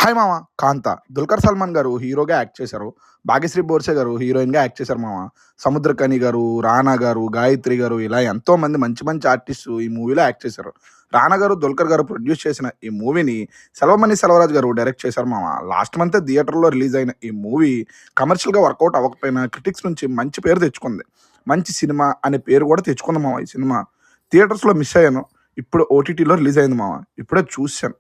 Hi మామ! 'కాంతా' దుల్కర్ సల్మాన్ గారు హీరోగా యాక్ట్ చేశారు. భాగ్యశ్రీ బోర్సే గారు హీరోయిన్‌గా యాక్ట్ చేశారు మామ. సముద్రఖని గారు, రానా గారు, గాయత్రి గారు ఇలా ఎంతోమంది మంచి మంచి ఆర్టిస్టులు ఈ మూవీలో యాక్ట్ చేశారు. రానా గారు, దుల్కర్ గారు ప్రొడ్యూస్ చేసిన ఈ మూవీని సెల్వమణి సెల్వరాజు గారు డైరెక్ట్ చేశారు మామ. లాస్ట్ మంతే థియేటర్‌లో రిలీజ్ అయిన ఈ మూవీ కమర్షియల్‌గా వర్కౌట్ అవ్వకపోయినా క్రిటిక్స్ నుంచి మంచి పేరు తెచ్చుకుంది. మంచి సినిమా అనే పేరు కూడా తెచ్చుకుంది మామ ఈ సినిమా. థియేటర్స్‌లో మిస్ అయ్యాను. ఇప్పుడు ఓటీటీలో రిలీజ్ అయింది మామ. ఇప్పుడే చూసాను.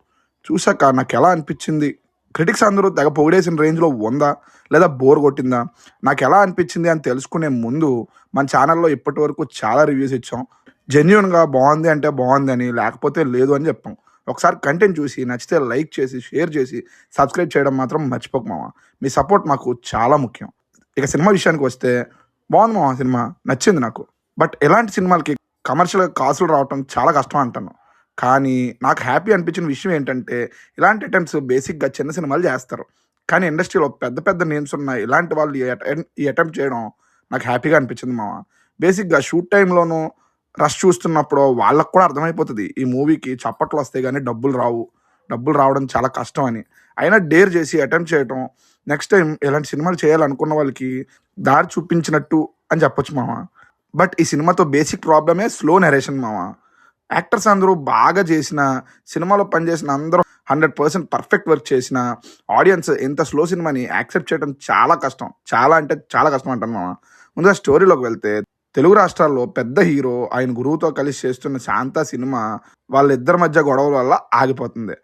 చూసాక నాకెలా అనిపిచ్చింది, క్రిటిక్స్ అందరూ తెగ పొగిడేసిన రేంజ్‌లో ఉందా? లేదా బోర్ కొట్టిందా? నాకెలా అనిపిచ్చింది అని తెలుసుకునే ముందు మన ఛానెల్‌లో ఇప్పటివరకు చాలా రివ్యూస్ ఇచ్చాం. జెన్యూన్‌గా బావుంది అంటే బావుందని, లేకపోతే లేదు అని చెప్పాం. ఒకసారి కంటెంట్ చూసి నచ్చితే లైక్ చేసి, షేర్ చేసి, సబ్స్క్రైబ్ చేయడం మాత్రం మర్చిపోకు మామ. మీ సపోర్ట్ మాకు చాలా ముఖ్యం. ఇక సినిమా విషయానికి వస్తే బావుంది మామ సినిమా. నచ్చింది నాకు. బట్ ఇలాంటి సినిమాలకి కమర్షియల్‌గా కాసులు రావటం చాలా కష్టం అంటాను. కానీ నాకు హ్యాపీ అనిపించిన విషయం ఏంటంటే, ఇలాంటి అటెంప్ట్స్ బేసిక్‌గా చిన్న సినిమాలు జేస్తారు. కానీ ఇండస్ట్రీలో పెద్ద పెద్ద నేమ్స్ ఉన్న ఇలాంటి వాళ్ళు ఈ అటెంప్ట్ చేయడం నాకు హ్యాపీగా అనిపించింది మామ. బేసిక్‌గా షూట్ టైమ్‌లోనూ, రష్ చూస్తున్నప్పుడు వాళ్ళకి కూడా అర్థమైపోతది. ఈ మూవీకి చప్పట్లొస్తే గాని డబ్బులు రావు. డబ్బులు రావడం చాలా కష్టం అని. అయినా డేర్ చేసి అటెంప్ట్ చేయటం, నెక్స్ట్ టైమ్ ఇలాంటి సినిమాలు చేయాలనుకున్న వాళ్ళకి దారి చూపించినట్టు అని చెప్పొచ్చు మామ. బట్ ఈ సినిమాతో బేసిక్ ప్రాబ్లమే స్లో నరేషన్ మామ. యాక్టర్స్ అందరూ బాగా చేసినా, సినిమాలో పనిచేసిన అందరూ 100% పర్ఫెక్ట్ వర్క్ చేసినా, ఆడియన్స్ ఇంత స్లో సినిమాని యాక్సెప్ట్ చేయడం చాలా కష్టం. చాలా అంటే చాలా కష్టం అంటాను మామ. ముందుగా స్టోరీలోకి వెళ్తే, తెలుగు రాష్ట్రాల్లో పెద్ద హీరో ఆయన గురువుతో కలిసి చేస్తున్న 'శాంత' సినిమా వాళ్ళిద్దరి మధ్య గొడవల వల్ల ఆగిపోతుంది.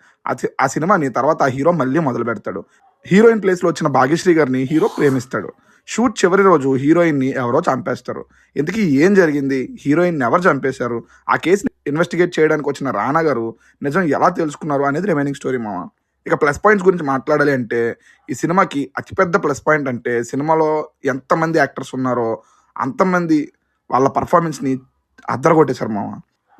ఆ సినిమాని తర్వాత ఆ హీరో మళ్ళీ మొదలుపెడతాడు. హీరోయిన్ ప్లేస్‌లో వచ్చిన భాగ్యశ్రీ గారిని హీరో ప్రేమిస్తాడు. షూట్ చివరి రోజు హీరోయిన్‌ని ఎవరో చంపేస్తారు. ఇంతకీ ఏం జరిగింది? హీరోయిన్‌ని ఎవరు చంపేశారు? ఆ కేస్‌ని ఇన్వెస్టిగేట్ చేయడానికి వచ్చిన రానా గారు నిజం ఎలా తెలుసుకున్నారు అనేది రిమైనింగ్ స్టోరీ మామ. ఇక ప్లస్ పాయింట్స్ గురించి మాట్లాడాలి అంటే, ఈ సినిమాకి అతిపెద్ద ప్లస్ పాయింట్ అంటే సినిమాలో ఎంతమంది యాక్టర్స్ ఉన్నారో అంతమంది వాళ్ళ పర్ఫార్మెన్స్‌ని అద్దరగొట్టేశారు మామ.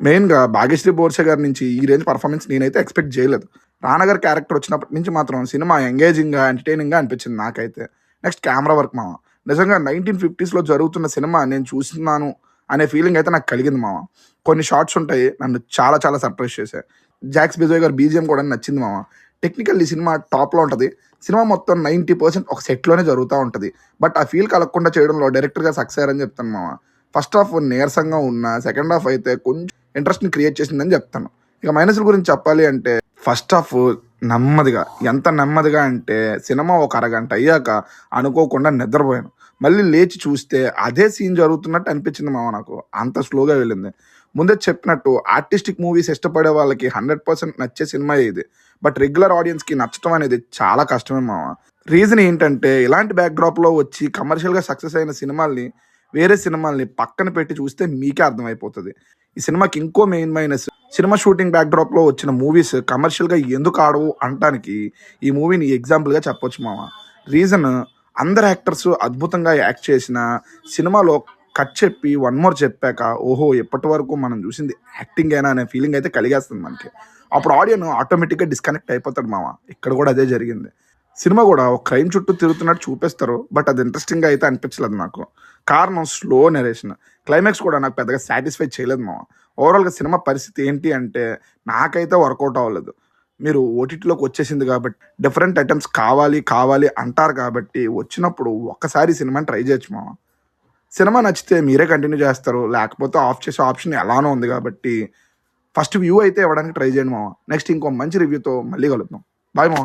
మెయిన్‌గా భాగ్యశ్రీ బోర్సే గారి నుంచి ఈ రేంజ్ పర్ఫార్మెన్స్ నేనైతే ఎక్స్‌పెక్ట్ చేయలేదు. రానా గారి క్యారెక్టర్ వచ్చినప్పటి నుంచి మాత్రం సినిమా ఎంగేజింగ్‌గా, ఎంటర్‌టైనింగ్‌గా అనిపించింది నాకైతే. నెక్స్ట్ కెమెరా వర్క్ మామ. నిజంగా 1950స్‌లో జరుగుతున్న సినిమా నేను చూస్తున్నాను అనే ఫీలింగ్ అయితే నాకు కలిగింది మామ. కొన్ని షాట్స్ ఉంటాయి నన్ను చాలా చాలా సర్ప్రైజ్ చేశాయి. జాక్స్ బెజోయ్ గారి బీజీఎం కూడా నచ్చింది మామ. టెక్నికల్లీ సినిమా టాప్‌లో ఉంటది. సినిమా మొత్తం 90% ఒక సెట్‌లోనే జరుగుతా ఉంటది. బట్ ఆ ఫీల్ కలగకుండా చేయడంలో డైరెక్టర్ గారు సక్సెస్ అయ్యారని చెప్తాను మామ. ఫస్ట్ హాఫ్ నీరసంగా ఉన్నా, సెకండ్ హాఫ్ అయితే కొంచెం ఇంట్రెస్ట్‌ని క్రియేట్ చేసిందని చెప్తాను. ఇక మైనస్‌ల గురించి చెప్పాలి అంటే, ఫస్ట్ హాఫ్ నెమ్మదిగా, ఎంత నెమ్మదిగా అంటే సినిమా ఒక అరగంట అయ్యాక అనుకోకుండా నిద్రపోయాను. మళ్ళీ లేచి చూస్తే అదే సీన్ జరుగుతున్నట్టు అనిపించింది మామ నాకు. అంత స్లోగా వెళ్ళింది. ముందే చెప్పినట్టు ఆర్టిస్టిక్ మూవీస్ ఇష్టపడే వాళ్ళకి 100% నచ్చే సినిమా ఇది. బట్ రెగ్యులర్ ఆడియన్స్‌కి నచ్చటం అనేది చాలా కష్టమే మామ. రీజన్ ఏంటంటే, ఇలాంటి బ్యాక్‌డ్రాప్‌లో వచ్చి కమర్షియల్‌గా సక్సెస్ అయిన సినిమాల్ని, వేరే సినిమాల్ని పక్కన పెట్టి చూస్తే మీకే అర్థమైపోతది. ఈ సినిమాకి ఇంకో మెయిన్ మైనస్, సినిమా షూటింగ్ బ్యాక్‌డ్రాప్‌లో వచ్చిన మూవీస్ కమర్షియల్‌గా ఎందుకు ఆడవు అంటానికి ఈ మూవీని ఎగ్జాంపుల్‌గా చెప్పొచ్చు మామ. రీజన్, అందరు యాక్టర్స్ అద్భుతంగా యాక్ట్ చేసినా, సినిమాలో కట్ చెప్పి వన్ మోర్ చెప్పాక, ఓహో! ఇప్పటివరకు మనం చూసింది యాక్టింగేనా అనే ఫీలింగ్ అయితే కలిగేస్తుంది మనకి. అప్పుడు ఆడియన్ ఆటోమేటిక్‌గా డిస్కనెక్ట్ అయిపోతాడు మామ. ఇక్కడ కూడా అదే జరిగింది. సినిమా కూడా ఒక క్రైమ్ చుట్టూ తిరుగుతున్నట్టు చూపిస్తారు. బట్ అది ఇంట్రెస్టింగ్‌గా అయితే అనిపించలేదు నాకు. కారణం స్లో నరేషన్. క్లైమాక్స్ కూడా నాకు పెద్దగా సాటిస్ఫై చేయలేదు మామ. ఓవరాల్‌గా సినిమా పరిస్థితి ఏంటి అంటే, నాకైతే వర్కౌట్ అవ్వలేదు. మీరు ఓటీటీలోకి వచ్చేసింది కాబట్టి, డిఫరెంట్ ఐటెమ్స్ కావాలి, కావాలి అంటారు కాబట్టి, వచ్చినప్పుడు ఒక్కసారి సినిమాని ట్రై చేయొచ్చు మామ. సినిమా నచ్చితే మీరే కంటిన్యూ చేస్తారు. లేకపోతే ఆఫ్ చేసే ఆప్షన్ ఎలానో ఉంది కాబట్టి, ఫస్ట్ వ్యూ అయితే ఇవ్వడానికి ట్రై చేయండి మామ. నెక్స్ట్ ఇంకో మంచి రివ్యూతో మళ్ళీ కలుద్దాం. బాయ్ మామ.